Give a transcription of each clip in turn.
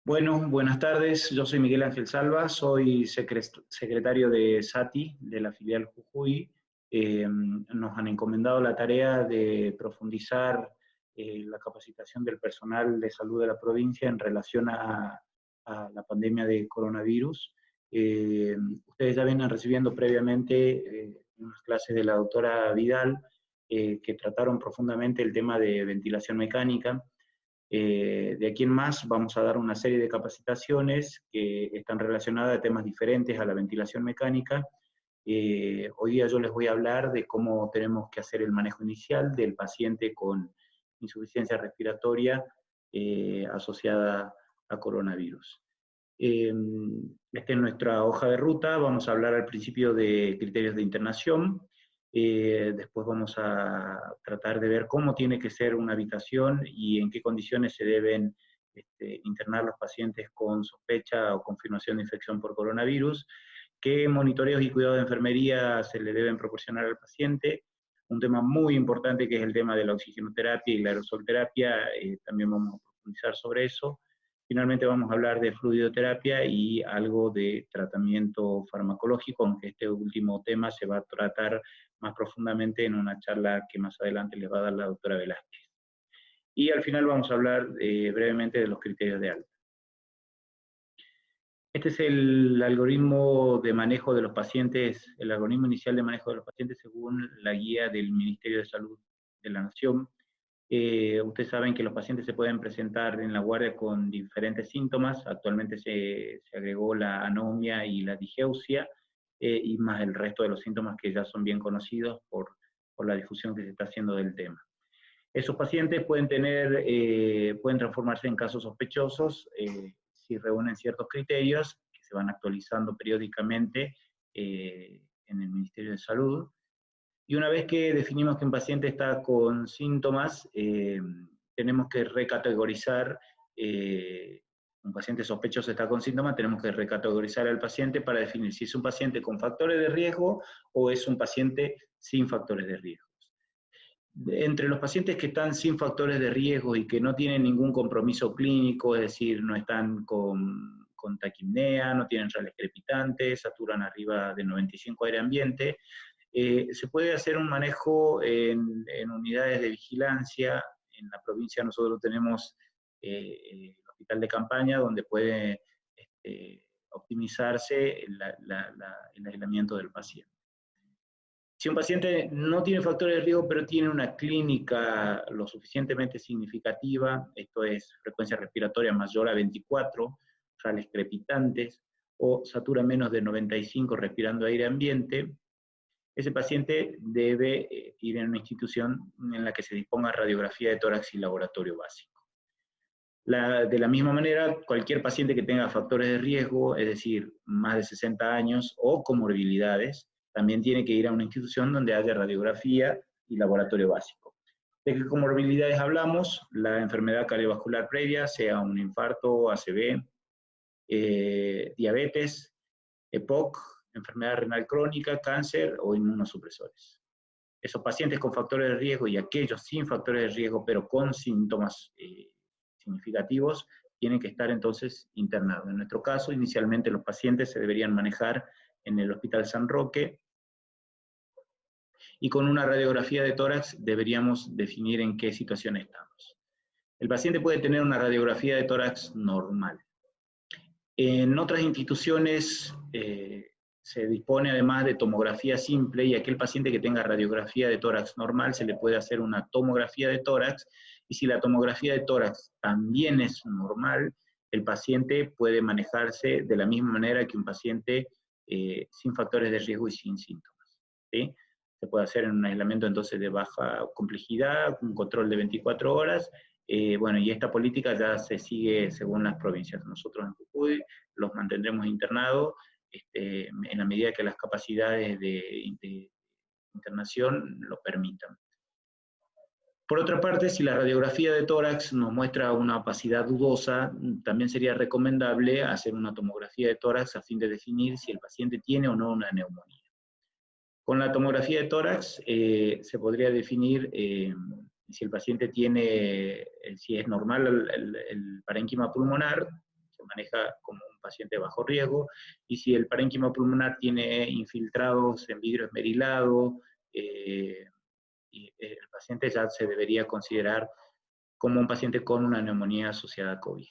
Bueno, buenas tardes. Yo soy Miguel Ángel Salva, soy secretario de SATI, de la filial Jujuy. Nos han encomendado la tarea de profundizar la capacitación del personal de salud de la provincia en relación a la pandemia de coronavirus. Ustedes ya vienen recibiendo previamente unas clases de la doctora Vidal que trataron profundamente el tema de ventilación mecánica. De aquí en más vamos a dar una serie de capacitaciones que están relacionadas a temas diferentes a la ventilación mecánica. Hoy día yo les voy a hablar de cómo tenemos que hacer el manejo inicial del paciente con insuficiencia respiratoria asociada a coronavirus. Esta es nuestra hoja de ruta. Vamos a hablar al principio de criterios de internación. Después vamos a tratar de ver cómo tiene que ser una habitación y en qué condiciones se deben internar los pacientes con sospecha o confirmación de infección por coronavirus, qué monitoreos y cuidados de enfermería se le deben proporcionar al paciente. Un tema muy importante que es el tema de la oxigenoterapia y la aerosolterapia, también vamos a profundizar sobre eso. Finalmente vamos a hablar de fluidoterapia y algo de tratamiento farmacológico, aunque este último tema se va a tratar más profundamente en una charla que más adelante les va a dar la doctora Velázquez. Y al final vamos a hablar brevemente de los criterios de alta. Este es el algoritmo de manejo de los pacientes, el algoritmo inicial de manejo de los pacientes según la guía del Ministerio de Salud de la Nación. Ustedes saben que los pacientes se pueden presentar en la guardia con diferentes síntomas. Actualmente se agregó la anomia y la digeusia, y más el resto de los síntomas que ya son bien conocidos por la difusión que se está haciendo del tema. Esos pacientes pueden transformarse en casos sospechosos si reúnen ciertos criterios que se van actualizando periódicamente en el Ministerio de Salud. Y una vez que definimos que un paciente está con síntomas, tenemos que recategorizar, un paciente sospechoso está con síntomas, tenemos que recategorizar al paciente para definir si es un paciente con factores de riesgo o es un paciente sin factores de riesgo. Entre los pacientes que están sin factores de riesgo y que no tienen ningún compromiso clínico, es decir, no están con taquipnea, no tienen rales crepitantes, saturan arriba de 95 aire ambiente, se puede hacer un manejo en unidades de vigilancia. En la provincia nosotros tenemos el hospital de campaña donde puede optimizarse el aislamiento del paciente. Si un paciente no tiene factores de riesgo, pero tiene una clínica lo suficientemente significativa, esto es frecuencia respiratoria mayor a 24, rales crepitantes, o satura menos de 95 respirando aire ambiente, ese paciente debe ir a una institución en la que se disponga radiografía de tórax y laboratorio básico. De la misma manera, cualquier paciente que tenga factores de riesgo, es decir, más de 60 años o comorbilidades, también tiene que ir a una institución donde haya radiografía y laboratorio básico. ¿De qué comorbilidades hablamos? La enfermedad cardiovascular previa, sea un infarto, ACV, diabetes, EPOC, enfermedad renal crónica, cáncer o inmunosupresores. Esos pacientes con factores de riesgo y aquellos sin factores de riesgo, pero con síntomas significativos, tienen que estar entonces internados. En nuestro caso, inicialmente los pacientes se deberían manejar en el Hospital San Roque, y con una radiografía de tórax deberíamos definir en qué situación estamos. El paciente puede tener una radiografía de tórax normal. En otras instituciones se dispone además de tomografía simple, y aquel paciente que tenga radiografía de tórax normal se le puede hacer una tomografía de tórax, y si la tomografía de tórax también es normal, el paciente puede manejarse de la misma manera que un paciente sin factores de riesgo y sin síntomas, ¿sí? Se puede hacer en un aislamiento entonces de baja complejidad, un control de 24 horas, bueno, y esta política ya se sigue según las provincias. Nosotros en Jujuy los mantendremos internados en la medida que las capacidades de internación lo permitan. Por otra parte, si la radiografía de tórax nos muestra una opacidad dudosa, también sería recomendable hacer una tomografía de tórax a fin de definir si el paciente tiene o no una neumonía. Con la tomografía de tórax se podría definir si el paciente tiene, si es normal el parénquima pulmonar, maneja como un paciente de bajo riesgo, y si el parénquima pulmonar tiene infiltrados en vidrio esmerilado, el paciente ya se debería considerar como un paciente con una neumonía asociada a COVID,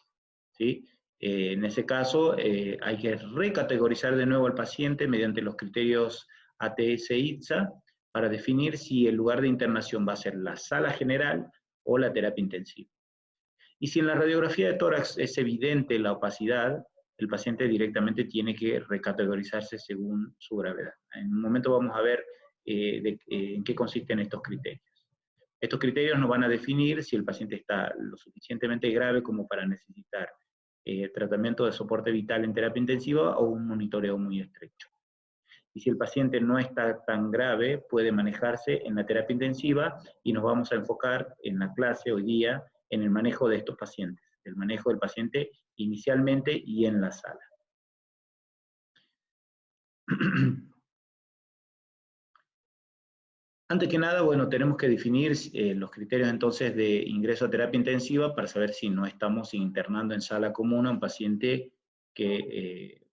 ¿sí? En ese caso, hay que recategorizar de nuevo al paciente mediante los criterios ATS-ITSA para definir si el lugar de internación va a ser la sala general o la terapia intensiva. Y si en la radiografía de tórax es evidente la opacidad, el paciente directamente tiene que recategorizarse según su gravedad. En un momento vamos a ver en qué consisten estos criterios. Estos criterios nos van a definir si el paciente está lo suficientemente grave como para necesitar tratamiento de soporte vital en terapia intensiva o un monitoreo muy estrecho. Y si el paciente no está tan grave, puede manejarse en la terapia intensiva, y nos vamos a enfocar en la clase hoy día en el manejo de estos pacientes, el manejo del paciente inicialmente y en la sala. Antes que nada, bueno, tenemos que definir los criterios entonces de ingreso a terapia intensiva para saber si no estamos internando en sala común a un paciente que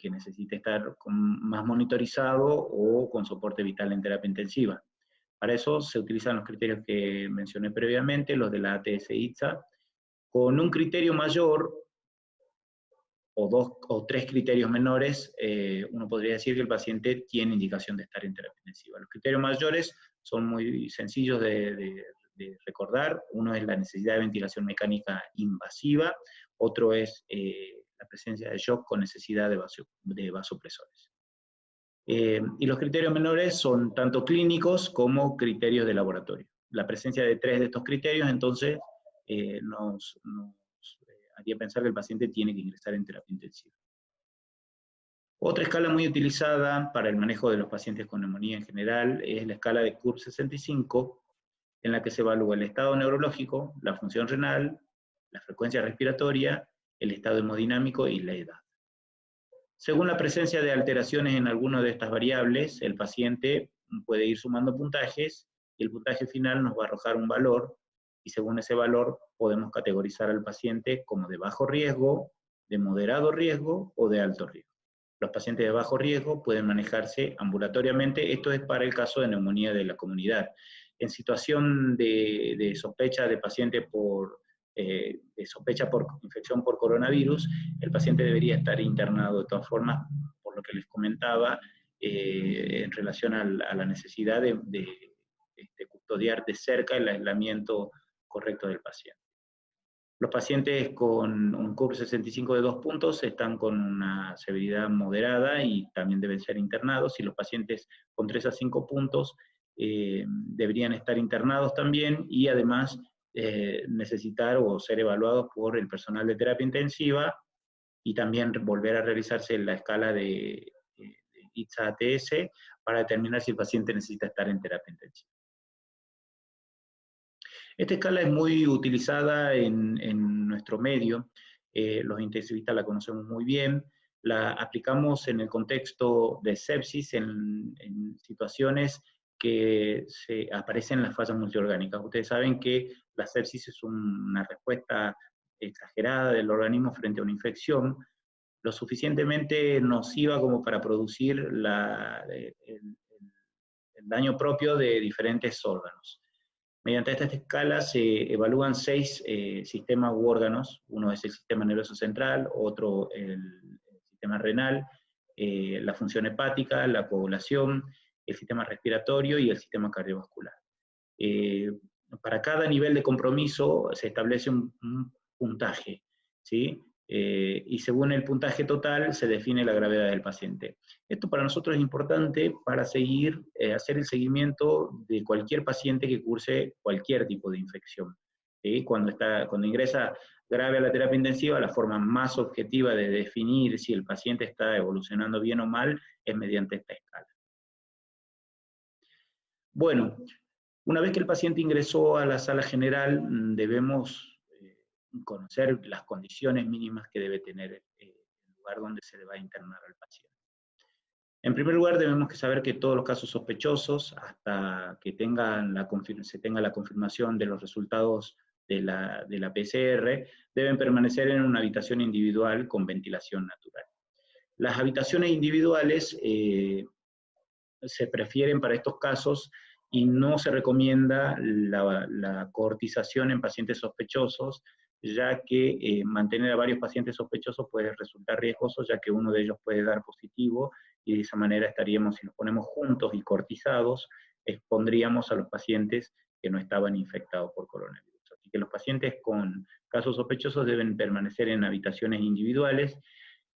necesite estar más monitorizado o con soporte vital en terapia intensiva. Para eso se utilizan los criterios que mencioné previamente, los de la ATS-ITSA, con un criterio mayor o dos o tres criterios menores, uno podría decir que el paciente tiene indicación de estar en terapia intensiva. Los criterios mayores son muy sencillos de recordar. Uno es la necesidad de ventilación mecánica invasiva, otro es la presencia de shock con necesidad de vasopresores. Y los criterios menores son tanto clínicos como criterios de laboratorio. La presencia de tres de estos criterios, entonces, nos haría pensar que el paciente tiene que ingresar en terapia intensiva. Otra escala muy utilizada para el manejo de los pacientes con neumonía en general es la escala de Kurz 65, en la que se evalúa el estado neurológico, la función renal, la frecuencia respiratoria, el estado hemodinámico y la edad. Según la presencia de alteraciones en alguna de estas variables, el paciente puede ir sumando puntajes, y el puntaje final nos va a arrojar un valor, y según ese valor podemos categorizar al paciente como de bajo riesgo, de moderado riesgo o de alto riesgo. Los pacientes de bajo riesgo pueden manejarse ambulatoriamente. Esto es para el caso de neumonía de la comunidad. En situación de sospecha de paciente de sospecha por infección por coronavirus, el paciente debería estar internado de todas formas, por lo que les comentaba, en relación a la necesidad de custodiar de cerca el aislamiento correcto del paciente. Los pacientes con un Kurz 65 de 2 puntos están con una severidad moderada y también deben ser internados, y los pacientes con 3 a 5 puntos deberían estar internados también, y además necesitar o ser evaluados por el personal de terapia intensiva, y también volver a realizarse la escala de ITSA-ATS para determinar si el paciente necesita estar en terapia intensiva. Esta escala es muy utilizada en nuestro medio, los intensivistas la conocemos muy bien, la aplicamos en el contexto de sepsis en situaciones que aparecen las fallas multiorgánicas. Ustedes saben que la sepsis es una respuesta exagerada del organismo frente a una infección, lo suficientemente nociva como para producir el daño propio de diferentes órganos. Mediante esta escala se evalúan 6 sistemas u órganos. Uno es el sistema nervioso central, otro el sistema renal, la función hepática, la coagulación, el sistema respiratorio y el sistema cardiovascular. Para cada nivel de compromiso se establece un puntaje, ¿sí? Y según el puntaje total se define la gravedad del paciente. Esto para nosotros es importante para hacer el seguimiento de cualquier paciente que curse cualquier tipo de infección. ¿Sí? Cuando ingresa grave a la terapia intensiva, la forma más objetiva de definir si el paciente está evolucionando bien o mal es mediante esta escala. Bueno, una vez que el paciente ingresó a la sala general, debemos conocer las condiciones mínimas que debe tener el lugar donde se le va a internar al paciente. En primer lugar, debemos saber que todos los casos sospechosos, hasta que se tenga la confirmación de los resultados de la PCR, deben permanecer en una habitación individual con ventilación natural. Las habitaciones individuales se prefieren para estos casos y no se recomienda la cohortización en pacientes sospechosos, ya que mantener a varios pacientes sospechosos puede resultar riesgoso, ya que uno de ellos puede dar positivo, y de esa manera estaríamos, si los ponemos juntos y cohortizados, expondríamos a los pacientes que no estaban infectados por coronavirus. Así que los pacientes con casos sospechosos deben permanecer en habitaciones individuales.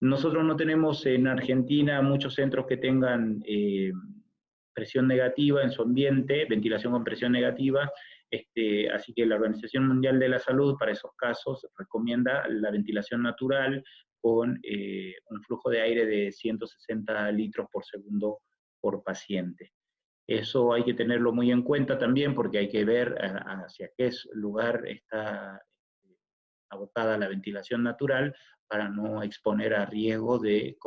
Nosotros no tenemos en Argentina muchos centros que tengan presión negativa en su ambiente, ventilación con presión negativa, así que la Organización Mundial de la Salud para esos casos recomienda la ventilación natural con un flujo de aire de 160 litros por segundo por paciente. Eso hay que tenerlo muy en cuenta también, porque hay que ver hacia qué lugar está abotada la ventilación natural para no exponer a riesgo de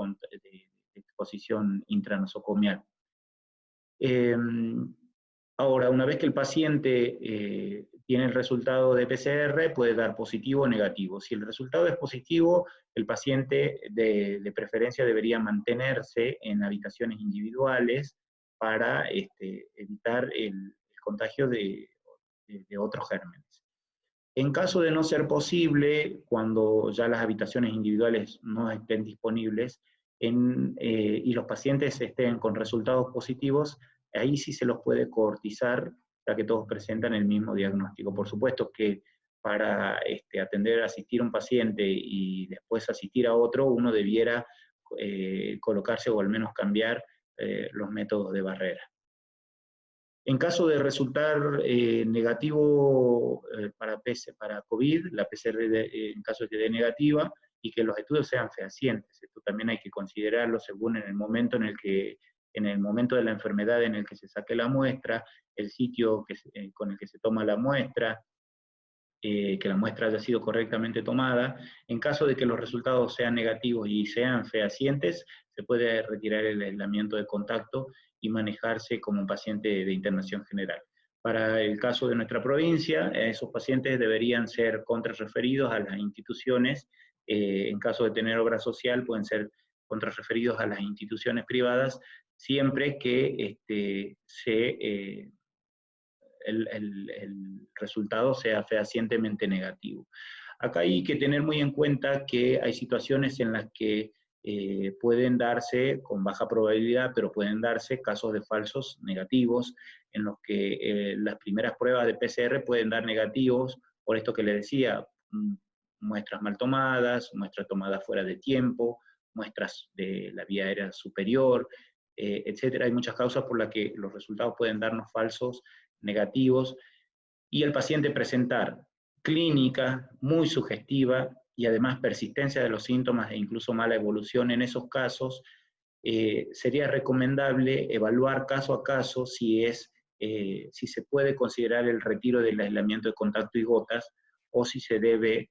exposición intranosocomial. Ahora, una vez que el paciente tiene el resultado de PCR, puede dar positivo o negativo. Si el resultado es positivo, el paciente de preferencia debería mantenerse en habitaciones individuales para evitar el contagio de otros gérmenes. En caso de no ser posible, cuando ya las habitaciones individuales no estén disponibles y los pacientes estén con resultados positivos, ahí sí se los puede cohortizar, ya que todos presentan el mismo diagnóstico. Por supuesto que para atender, asistir a un paciente y después asistir a otro, uno debiera colocarse o al menos cambiar los métodos de barrera. En caso de resultar negativo para COVID, la PCR en caso de que dé negativa, y que los estudios sean fehacientes. Esto también hay que considerarlo según en el momento de la enfermedad en el que se saque la muestra, el sitio con el que se toma la muestra, que la muestra haya sido correctamente tomada. En caso de que los resultados sean negativos y sean fehacientes, se puede retirar el aislamiento de contacto y manejarse como un paciente de internación general. Para el caso de nuestra provincia, esos pacientes deberían ser contrarreferidos a las instituciones. En caso de tener obra social, pueden ser contrarreferidos a las instituciones privadas, siempre que el resultado sea fehacientemente negativo. Acá hay que tener muy en cuenta que hay situaciones en las que pueden darse con baja probabilidad, pero pueden darse casos de falsos negativos, en los que las primeras pruebas de PCR pueden dar negativos, por esto que les decía, muestras mal tomadas, muestras tomadas fuera de tiempo, muestras de la vía aérea superior, etcétera. Hay muchas causas por las que los resultados pueden darnos falsos negativos, y el paciente presentar clínica muy sugestiva y además persistencia de los síntomas e incluso mala evolución. En esos casos sería recomendable evaluar caso a caso si se puede considerar el retiro del aislamiento de contacto y gotas, o si se debe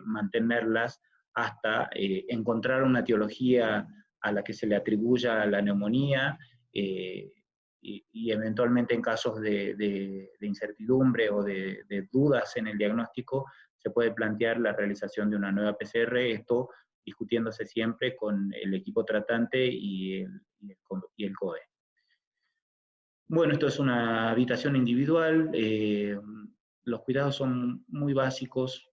mantenerlas hasta encontrar una etiología a la que se le atribuya la neumonía, y eventualmente en casos de incertidumbre o de dudas en el diagnóstico, se puede plantear la realización de una nueva PCR, esto discutiéndose siempre con el equipo tratante y el COE. Bueno, esto es una habitación individual, los cuidados son muy básicos.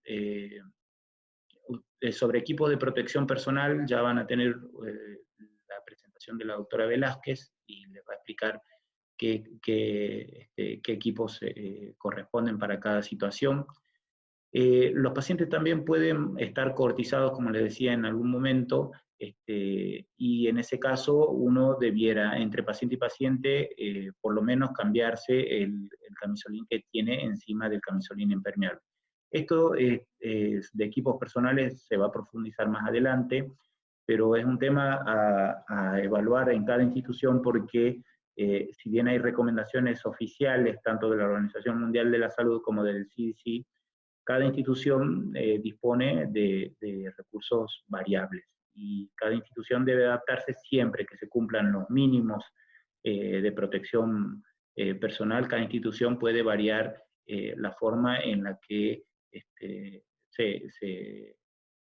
Sobre equipos de protección personal ya van a tener la presentación de la doctora Velázquez, y les va a explicar qué equipos corresponden para cada situación. Los pacientes también pueden estar cohortizados, como les decía en algún momento, y en ese caso uno debiera, entre paciente y paciente, por lo menos cambiarse el camisolín que tiene encima del camisolín impermeable. Esto de equipos personales se va a profundizar más adelante, pero es un tema a evaluar en cada institución, porque si bien hay recomendaciones oficiales, tanto de la Organización Mundial de la Salud como del CDC, cada institución dispone de recursos variables, y cada institución debe adaptarse siempre que se cumplan los mínimos de protección personal. Cada institución puede variar la forma en la que se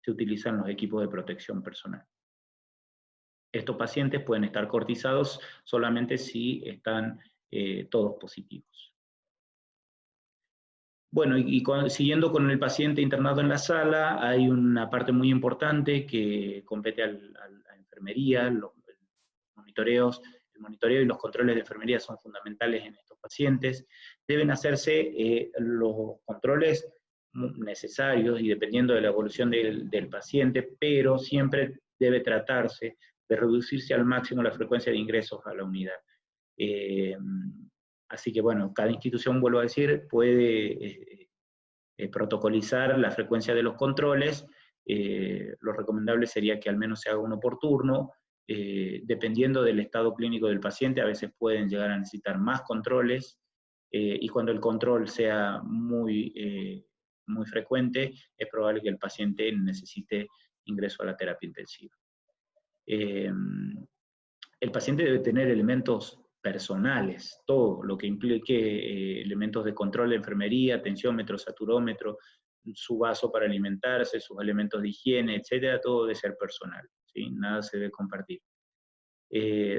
utilizan los equipos de protección personal. Estos pacientes pueden estar cortizados solamente si están todos positivos. Bueno, siguiendo con el paciente internado en la sala, hay una parte muy importante que compete a la enfermería. El monitoreo y los controles de enfermería son fundamentales en estos pacientes. Deben hacerse los controles necesarios y dependiendo de la evolución del paciente, pero siempre debe tratarse de reducirse al máximo la frecuencia de ingresos a la unidad. Así que bueno, cada institución, vuelvo a decir, puede protocolizar la frecuencia de los controles. Lo recomendable sería que al menos se haga uno por turno. Dependiendo del estado clínico del paciente, a veces pueden llegar a necesitar más controles, y cuando el control sea muy frecuente, es probable que el paciente necesite ingreso a la terapia intensiva. El paciente debe tener elementos personales, todo lo que implique elementos de control de enfermería, tensiómetro, saturómetro, su vaso para alimentarse, sus elementos de higiene, etcétera, todo debe ser personal, ¿sí? Nada se debe compartir,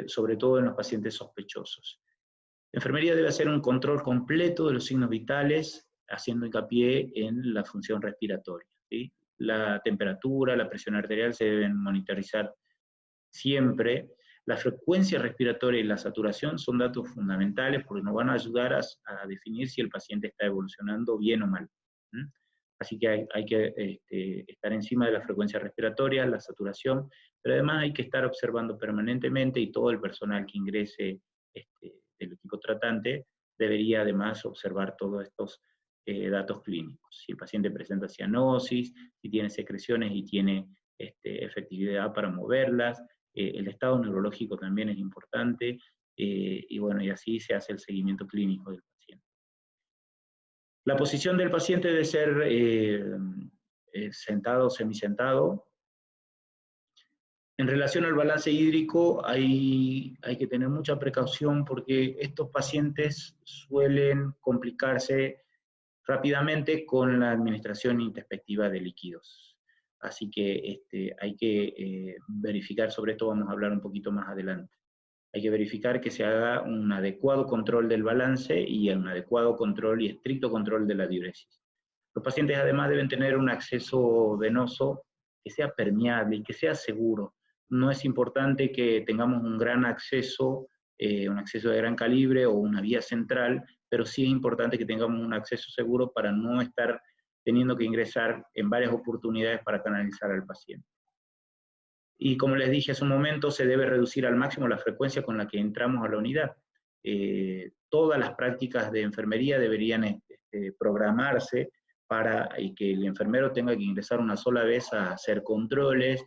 sobre todo en los pacientes sospechosos. La enfermería debe hacer un control completo de los signos vitales, haciendo hincapié en la función respiratoria, ¿sí? La temperatura, la presión arterial se deben monitorizar siempre. La frecuencia respiratoria y la saturación son datos fundamentales porque nos van a ayudar a definir si el paciente está evolucionando bien o mal. Así que hay que estar encima de la frecuencia respiratoria, la saturación, pero además hay que estar observando permanentemente, y todo el personal que ingrese del equipo tratante debería además observar todos estos datos clínicos. Si el paciente presenta cianosis, si tiene secreciones y tiene efectividad para moverlas, el estado neurológico también es importante, y bueno, y así se hace el seguimiento clínico del paciente. La posición del paciente debe ser sentado o semisentado. En relación al balance hídrico, hay que tener mucha precaución porque estos pacientes suelen complicarse rápidamente con la administración introspectiva de líquidos. Así que hay que verificar, sobre esto vamos a hablar un poquito más adelante. Hay que verificar que se haga un adecuado control del balance y un adecuado control y estricto control de la diuresis. Los pacientes además deben tener un acceso venoso que sea permeable y que sea seguro. No es importante que tengamos un gran acceso, un acceso de gran calibre o una vía central, pero sí es importante que tengamos un acceso seguro para no estar teniendo que ingresar en varias oportunidades para canalizar al paciente. Y como les dije hace un momento, se debe reducir al máximo la frecuencia con la que entramos a la unidad. Todas las prácticas de enfermería deberían programarse para que el enfermero tenga que ingresar una sola vez a hacer controles,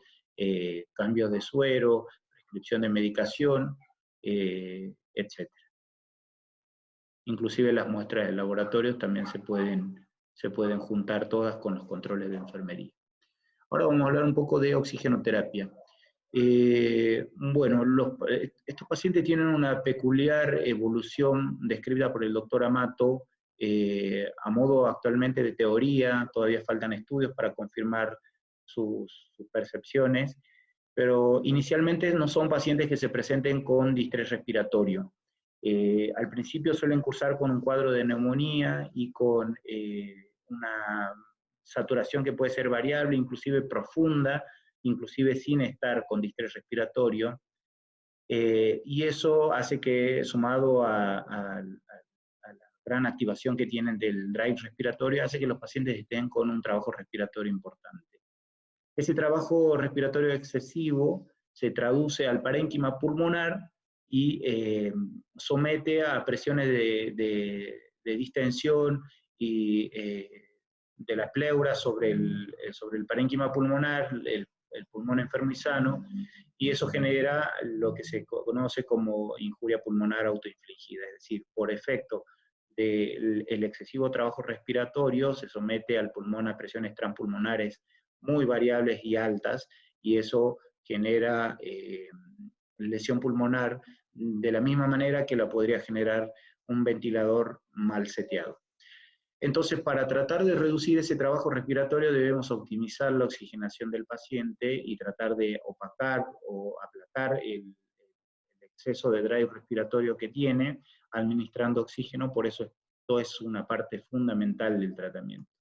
cambios de suero, prescripción de medicación, etc. Inclusive las muestras de laboratorio también se pueden juntar todas con los controles de enfermería. Ahora vamos a hablar un poco de oxigenoterapia. Bueno, estos pacientes tienen una peculiar evolución descrita por el doctor Amato, a modo actualmente de teoría. Todavía faltan estudios para confirmar sus percepciones, pero inicialmente no son pacientes que se presenten con distrés respiratorio. Al principio suelen cursar con un cuadro de neumonía y con una saturación que puede ser variable, inclusive profunda, inclusive sin estar con distrés respiratorio, y eso hace que, sumado a la gran activación que tienen del drive respiratorio, hace que los pacientes estén con un trabajo respiratorio importante. Ese trabajo respiratorio excesivo se traduce al parénquima pulmonar y somete a presiones de distensión y de la pleura sobre el parénquima pulmonar, el pulmón enfermo y sano, y eso genera lo que se conoce como injuria pulmonar autoinfligida, es decir, por efecto del excesivo trabajo respiratorio se somete al pulmón a presiones transpulmonares muy variables y altas, y eso genera lesión pulmonar de la misma manera que la podría generar un ventilador mal seteado. Entonces, para tratar de reducir ese trabajo respiratorio debemos optimizar la oxigenación del paciente y tratar de opacar o aplacar el exceso de drive respiratorio que tiene, administrando oxígeno, por eso esto es una parte fundamental del tratamiento.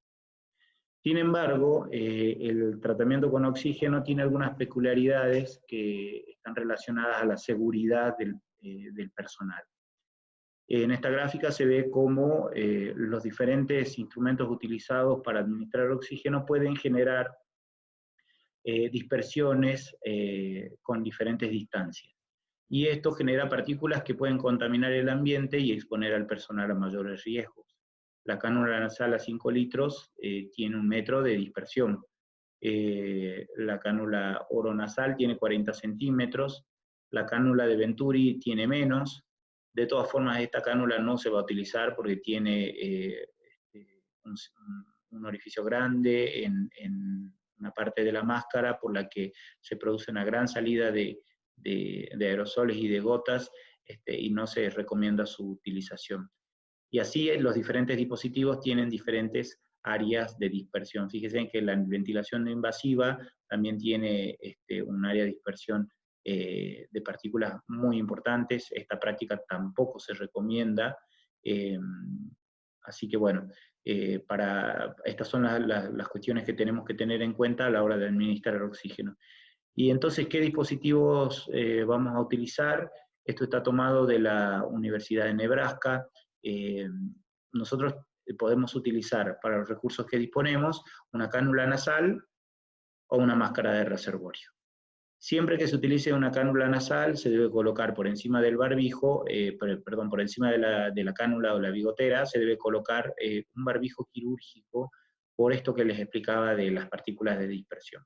Sin embargo, el tratamiento con oxígeno tiene algunas peculiaridades que están relacionadas a la seguridad del personal. En esta gráfica se ve cómo los diferentes instrumentos utilizados para administrar oxígeno pueden generar dispersiones con diferentes distancias. Y esto genera partículas que pueden contaminar el ambiente y exponer al personal a mayores riesgos. La cánula nasal a 5 litros tiene 1 metro de dispersión. La cánula oronasal tiene 40 centímetros. La cánula de Venturi tiene menos. De todas formas, esta cánula no se va a utilizar porque tiene un orificio grande en una parte de la máscara por la que se produce una gran salida de aerosoles y de gotas, y no se recomienda su utilización. Y así los diferentes dispositivos tienen diferentes áreas de dispersión. Fíjense que la ventilación no invasiva también tiene un área de dispersión de partículas muy importantes. Esta práctica tampoco se recomienda. Así que bueno, estas son las cuestiones que tenemos que tener en cuenta a la hora de administrar oxígeno. Y entonces, ¿qué dispositivos vamos a utilizar? Esto está tomado de la Universidad de Nebraska. Nosotros podemos utilizar para los recursos que disponemos una cánula nasal o una máscara de reservorio. Siempre que se utilice una cánula nasal se debe colocar por encima del barbijo, por encima de la cánula o la bigotera, se debe colocar un barbijo quirúrgico por esto que les explicaba de las partículas de dispersión.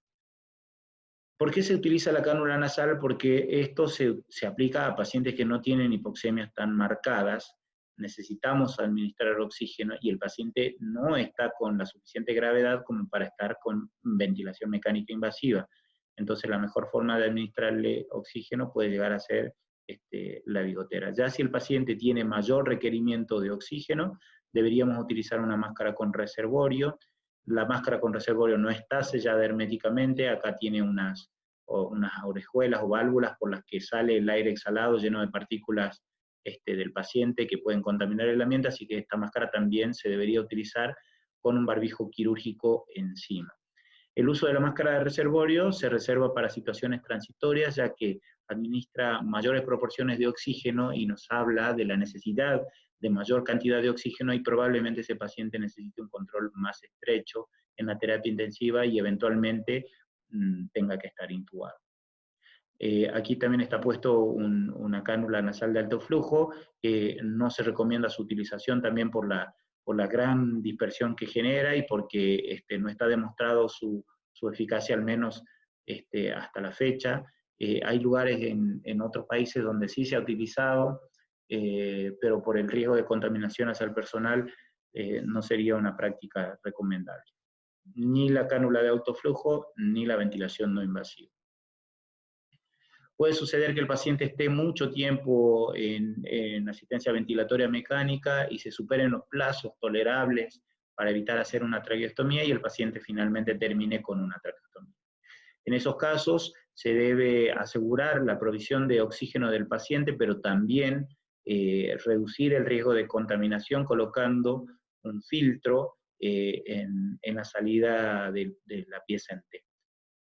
¿Por qué se utiliza la cánula nasal? Porque esto se aplica a pacientes que no tienen hipoxemias tan marcadas, necesitamos administrar oxígeno y el paciente no está con la suficiente gravedad como para estar con ventilación mecánica invasiva. Entonces la mejor forma de administrarle oxígeno puede llegar a ser la bigotera. Ya si el paciente tiene mayor requerimiento de oxígeno, deberíamos utilizar una máscara con reservorio. La máscara con reservorio no está sellada herméticamente, acá tiene unas orejuelas o válvulas por las que sale el aire exhalado lleno de partículas del paciente que pueden contaminar el ambiente, así que esta máscara también se debería utilizar con un barbijo quirúrgico encima. El uso de la máscara de reservorio se reserva para situaciones transitorias, ya que administra mayores proporciones de oxígeno y nos habla de la necesidad de mayor cantidad de oxígeno y probablemente ese paciente necesite un control más estrecho en la terapia intensiva y eventualmente tenga que estar intubado. Aquí también está puesto una cánula nasal de alto flujo, no se recomienda su utilización también por la gran dispersión que genera y porque no está demostrado su eficacia, al menos hasta la fecha. Hay lugares en otros países donde sí se ha utilizado, pero por el riesgo de contaminación hacia el personal no sería una práctica recomendable. Ni la cánula de alto flujo, ni la ventilación no invasiva. Puede suceder que el paciente esté mucho tiempo en asistencia ventilatoria mecánica y se superen los plazos tolerables para evitar hacer una traqueostomía y el paciente finalmente termine con una traqueostomía. En esos casos se debe asegurar la provisión de oxígeno del paciente, pero también reducir el riesgo de contaminación colocando un filtro en la salida de la pieza en T.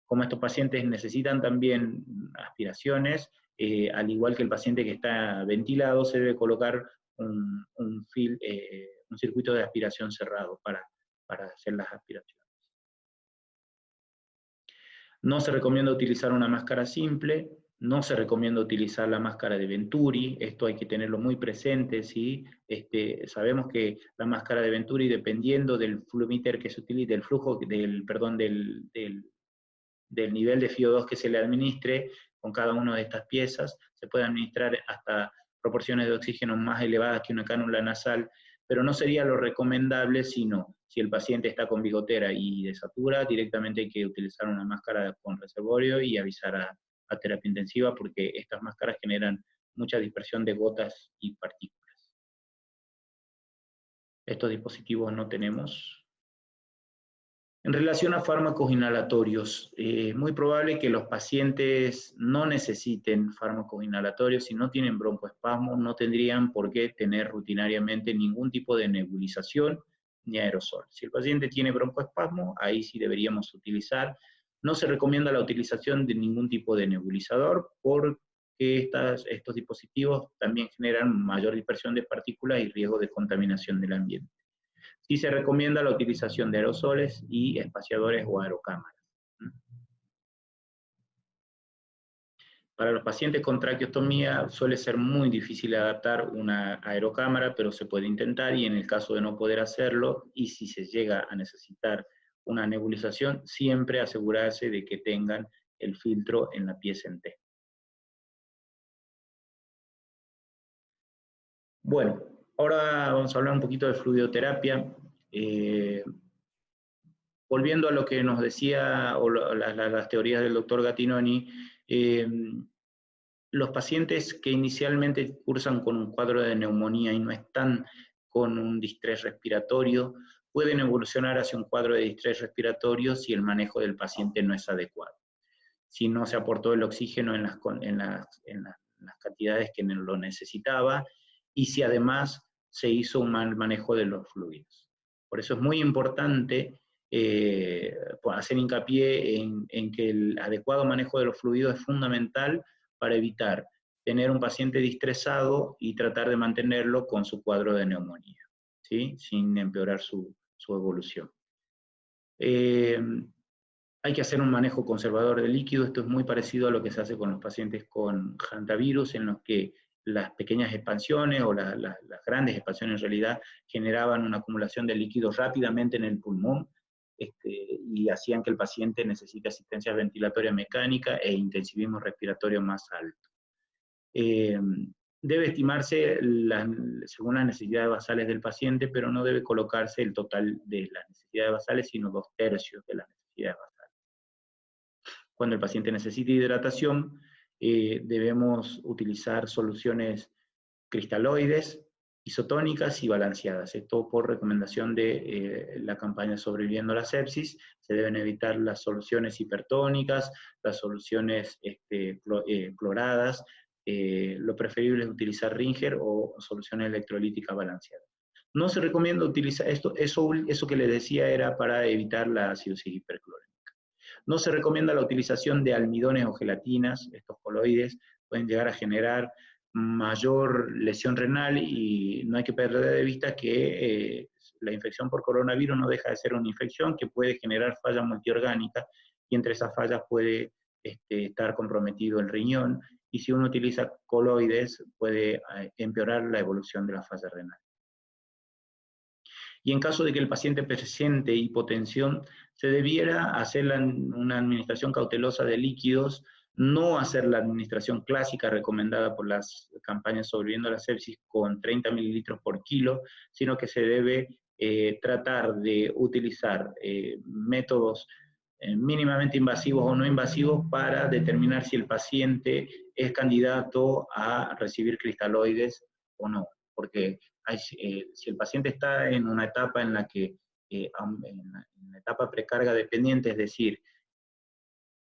Como estos pacientes necesitan también aspiraciones, al igual que el paciente que está ventilado, se debe colocar un circuito de aspiración cerrado para hacer las aspiraciones. No se recomienda utilizar una máscara simple, no se recomienda utilizar la máscara de Venturi, esto hay que tenerlo muy presente, ¿sí? Sabemos que la máscara de Venturi, dependiendo del flumíter que se utilice, del flujo, del nivel de FiO2 que se le administre con cada una de estas piezas, se puede administrar hasta proporciones de oxígeno más elevadas que una cánula nasal, pero no sería lo recomendable, sino si el paciente está con bigotera y desatura, directamente hay que utilizar una máscara con reservorio y avisar a terapia intensiva, porque estas máscaras generan mucha dispersión de gotas y partículas. Estos dispositivos no tenemos. En relación a fármacos inhalatorios, es muy probable que los pacientes no necesiten fármacos inhalatorios. Si no tienen broncoespasmo, no tendrían por qué tener rutinariamente ningún tipo de nebulización ni aerosol. Si el paciente tiene broncoespasmo, ahí sí deberíamos utilizar. No se recomienda la utilización de ningún tipo de nebulizador porque estos dispositivos también generan mayor dispersión de partículas y riesgo de contaminación del ambiente. Sí se recomienda la utilización de aerosoles y espaciadores o aerocámaras. Para los pacientes con traqueostomía suele ser muy difícil adaptar una aerocámara, pero se puede intentar, y en el caso de no poder hacerlo, y si se llega a necesitar una nebulización, siempre asegurarse de que tengan el filtro en la pieza en T. Bueno, ahora vamos a hablar un poquito de fluidoterapia. Volviendo a lo que nos decía, o las teorías del doctor Gattinoni, los pacientes que inicialmente cursan con un cuadro de neumonía y no están con un distrés respiratorio, pueden evolucionar hacia un cuadro de distrés respiratorio si el manejo del paciente no es adecuado. Si no se aportó el oxígeno en las cantidades que lo necesitaba, y si además se hizo un mal manejo de los fluidos. Por eso es muy importante hacer hincapié en que el adecuado manejo de los fluidos es fundamental para evitar tener un paciente distresado y tratar de mantenerlo con su cuadro de neumonía, ¿sí? Sin empeorar su evolución. Hay que hacer un manejo conservador de líquido. Esto es muy parecido a lo que se hace con los pacientes con hantavirus, en los que las pequeñas expansiones o las grandes expansiones en realidad generaban una acumulación de líquidos rápidamente en el pulmón, y hacían que el paciente necesite asistencia ventilatoria mecánica e intensivismo respiratorio más alto. Debe estimarse según las necesidades basales del paciente, pero no debe colocarse el total de las necesidades basales, sino 2/3 de las necesidades basales. Cuando el paciente necesita hidratación, debemos utilizar soluciones cristaloides, isotónicas y balanceadas. Esto por recomendación de la campaña Sobreviviendo a la Sepsis. Se deben evitar las soluciones hipertónicas, las soluciones cloradas. Lo preferible es utilizar Ringer o soluciones electrolíticas balanceadas. No se recomienda utilizar esto, eso que les decía era para evitar la acidosis hiperclórica. No se recomienda la utilización de almidones o gelatinas. Estos coloides pueden llegar a generar mayor lesión renal, y no hay que perder de vista que la infección por coronavirus no deja de ser una infección que puede generar falla multiorgánica, y entre esas fallas puede estar comprometido el riñón, y si uno utiliza coloides puede empeorar la evolución de la falla renal. Y en caso de que el paciente presente hipotensión, se debiera hacer una administración cautelosa de líquidos, no hacer la administración clásica recomendada por las campañas Sobreviviendo a la Sepsis con 30 mililitros por kilo, sino que se debe tratar de utilizar métodos mínimamente invasivos o no invasivos para determinar si el paciente es candidato a recibir cristaloides o no, porque si el paciente está en una etapa en la que, en la etapa precarga dependiente, es decir,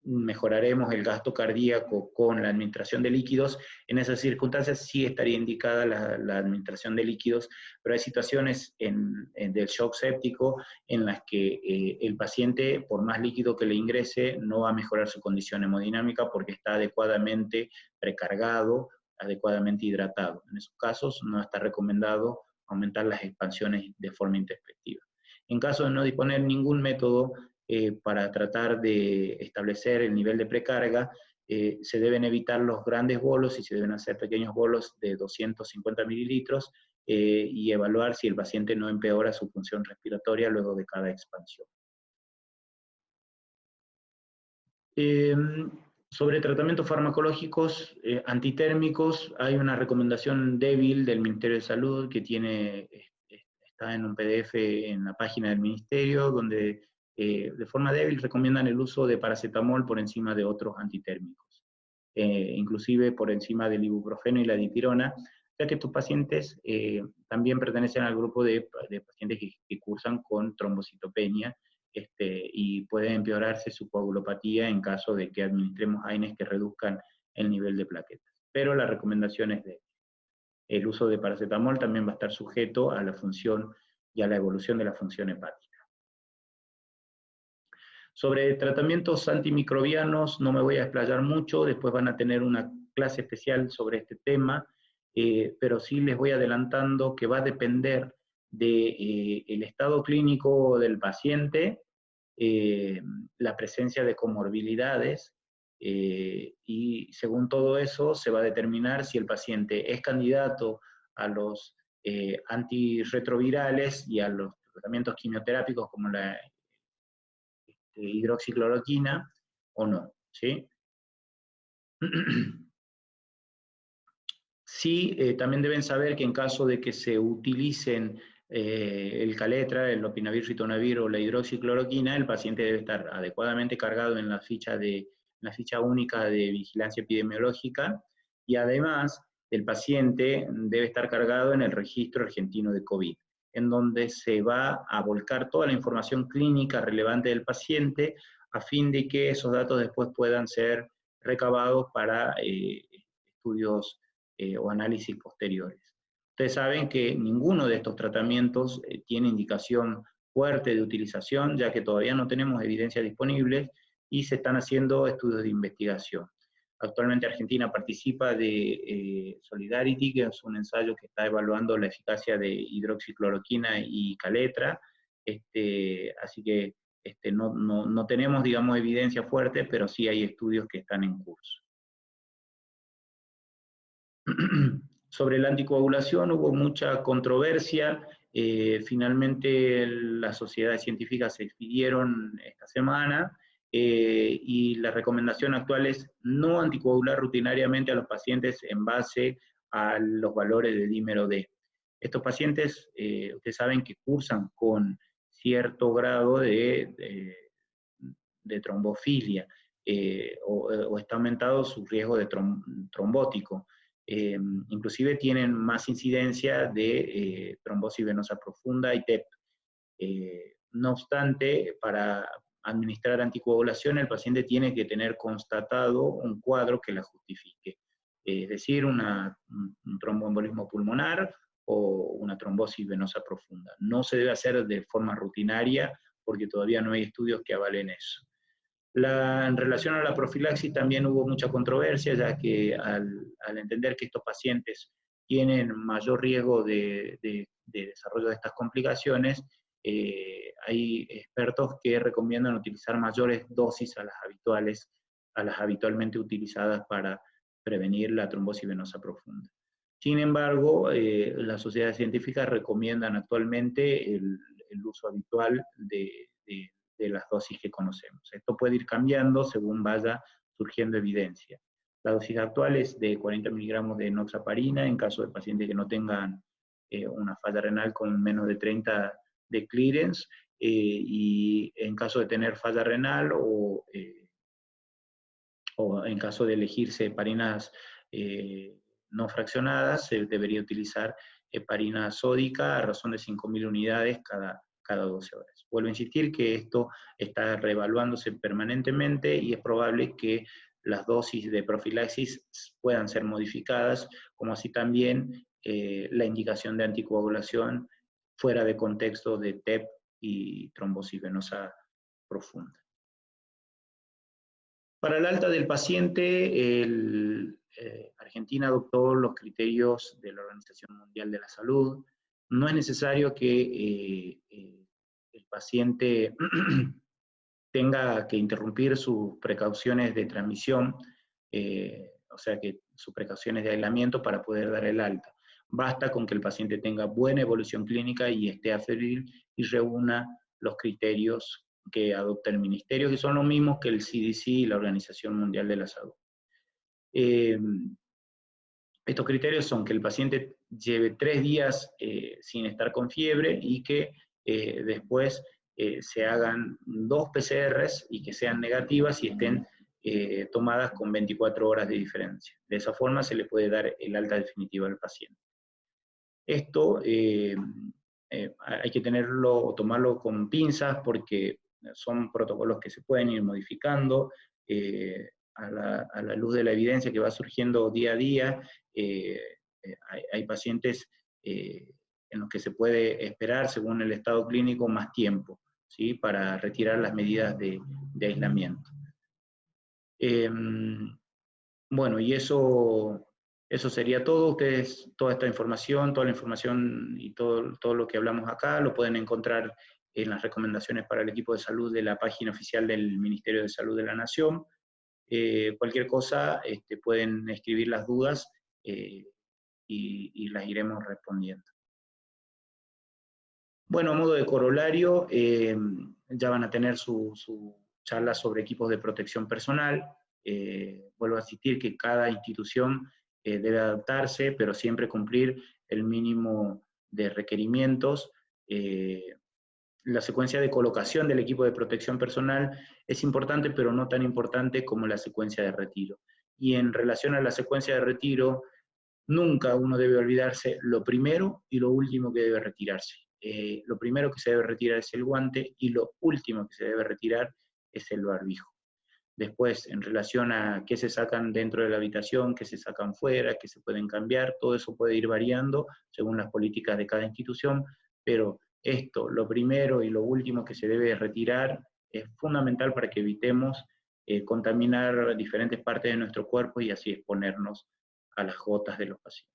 mejoraremos el gasto cardíaco con la administración de líquidos, en esas circunstancias sí estaría indicada la administración de líquidos, pero hay situaciones del shock séptico en las que el paciente, por más líquido que le ingrese, no va a mejorar su condición hemodinámica porque está adecuadamente precargado, adecuadamente hidratado. En esos casos no está recomendado aumentar las expansiones de forma introspectiva. En caso de no disponer ningún método para tratar de establecer el nivel de precarga, se deben evitar los grandes bolos y se deben hacer pequeños bolos de 250 mililitros y evaluar si el paciente no empeora su función respiratoria luego de cada expansión. Sobre tratamientos farmacológicos antitérmicos, hay una recomendación débil del Ministerio de Salud que está en un PDF en la página del Ministerio, donde de forma débil recomiendan el uso de paracetamol por encima de otros antitérmicos, inclusive por encima del ibuprofeno y la dipirona, ya que estos pacientes también pertenecen al grupo de pacientes que cursan con trombocitopenia, y puede empeorarse su coagulopatía en caso de que administremos AINES que reduzcan el nivel de plaquetas. Pero la recomendación es de el uso de paracetamol también va a estar sujeto a la función y a la evolución de la función hepática. Sobre tratamientos antimicrobianos no me voy a explayar mucho, después van a tener una clase especial sobre este tema, pero sí les voy adelantando que va a depender del estado clínico del paciente, la presencia de comorbilidades, y según todo eso se va a determinar si el paciente es candidato a los antirretrovirales y a los tratamientos quimioterápicos como la hidroxicloroquina o no, ¿sí? Sí, también deben saber que en caso de que se utilicen el caletra, el lopinavir, ritonavir o la hidroxicloroquina, el paciente debe estar adecuadamente cargado en la ficha única de vigilancia epidemiológica, y además el paciente debe estar cargado en el registro argentino de COVID, en donde se va a volcar toda la información clínica relevante del paciente a fin de que esos datos después puedan ser recabados para estudios o análisis posteriores. Ustedes saben que ninguno de estos tratamientos tiene indicación fuerte de utilización, ya que todavía no tenemos evidencia disponible y se están haciendo estudios de investigación. Actualmente Argentina participa de Solidarity, que es un ensayo que está evaluando la eficacia de hidroxicloroquina y caletra, así que no tenemos, digamos, evidencia fuerte, pero sí hay estudios que están en curso. Sobre la anticoagulación hubo mucha controversia, finalmente las sociedades científicas se expidieron esta semana, y la recomendación actual es no anticoagular rutinariamente a los pacientes en base a los valores de dímero D. Estos pacientes, ustedes saben que cursan con cierto grado de trombofilia, o está aumentado su riesgo de trombótico. Inclusive tienen más incidencia de trombosis venosa profunda y TEP. No obstante, para administrar anticoagulación, el paciente tiene que tener constatado un cuadro que la justifique, es decir, un tromboembolismo pulmonar o una trombosis venosa profunda. No se debe hacer de forma rutinaria porque todavía no hay estudios que avalen eso. En relación a la profilaxis también hubo mucha controversia, ya que al entender que estos pacientes tienen mayor riesgo de desarrollo de estas complicaciones, hay expertos que recomiendan utilizar mayores dosis a las habitualmente utilizadas para prevenir la trombosis venosa profunda. Sin embargo, las sociedades científicas recomiendan actualmente el uso habitual de las dosis que conocemos. Esto puede ir cambiando según vaya surgiendo evidencia. La dosis actual es de 40 miligramos de enoxaparina en caso de pacientes que no tengan una falla renal con menos de 30 de clearance, y en caso de tener falla renal o en caso de elegirse heparinas no fraccionadas, se debería utilizar heparina sódica a razón de 5.000 unidades cada 12 horas. Vuelvo a insistir que esto está reevaluándose permanentemente y es probable que las dosis de profilaxis puedan ser modificadas, como así también la indicación de anticoagulación fuera de contexto de TEP y trombosis venosa profunda. Para el alta del paciente, Argentina adoptó los criterios de la Organización Mundial de la Salud. No es necesario que el paciente tenga que interrumpir sus precauciones de transmisión, o sea, que sus precauciones de aislamiento para poder dar el alta. Basta con que el paciente tenga buena evolución clínica y esté aferible y reúna los criterios que adopta el Ministerio, que son los mismos que el CDC y la Organización Mundial de la Salud. Estos criterios son que el paciente lleve 3 días sin estar con fiebre y que después se hagan 2 PCRs y que sean negativas y estén tomadas con 24 horas de diferencia. De esa forma se le puede dar el alta definitiva al paciente. Esto hay que tenerlo o tomarlo con pinzas porque son protocolos que se pueden ir modificando a la luz de la evidencia que va surgiendo día a día. Hay pacientes en los que se puede esperar, según el estado clínico, más tiempo, ¿sí? Para retirar las medidas de aislamiento. Bueno, y eso sería todo. Ustedes, toda esta información, toda la información y todo lo que hablamos acá, lo pueden encontrar en las recomendaciones para el equipo de salud de la página oficial del Ministerio de Salud de la Nación. Cualquier cosa, pueden escribir las dudas y las iremos respondiendo. Bueno, a modo de corolario, ya van a tener su charla sobre equipos de protección personal. Vuelvo a insistir que cada institución debe adaptarse, pero siempre cumplir el mínimo de requerimientos. La secuencia de colocación del equipo de protección personal es importante, pero no tan importante como la secuencia de retiro. Y en relación a la secuencia de retiro, nunca uno debe olvidarse lo primero y lo último que debe retirarse. Lo primero que se debe retirar es el guante y lo último que se debe retirar es el barbijo. Después, en relación a qué se sacan dentro de la habitación, qué se sacan fuera, qué se pueden cambiar, todo eso puede ir variando según las políticas de cada institución, pero esto, lo primero y lo último que se debe retirar, es fundamental para que evitemos contaminar diferentes partes de nuestro cuerpo y así exponernos a las gotas de los pacientes.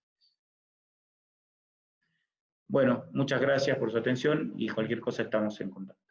Bueno, muchas gracias por su atención y cualquier cosa estamos en contacto.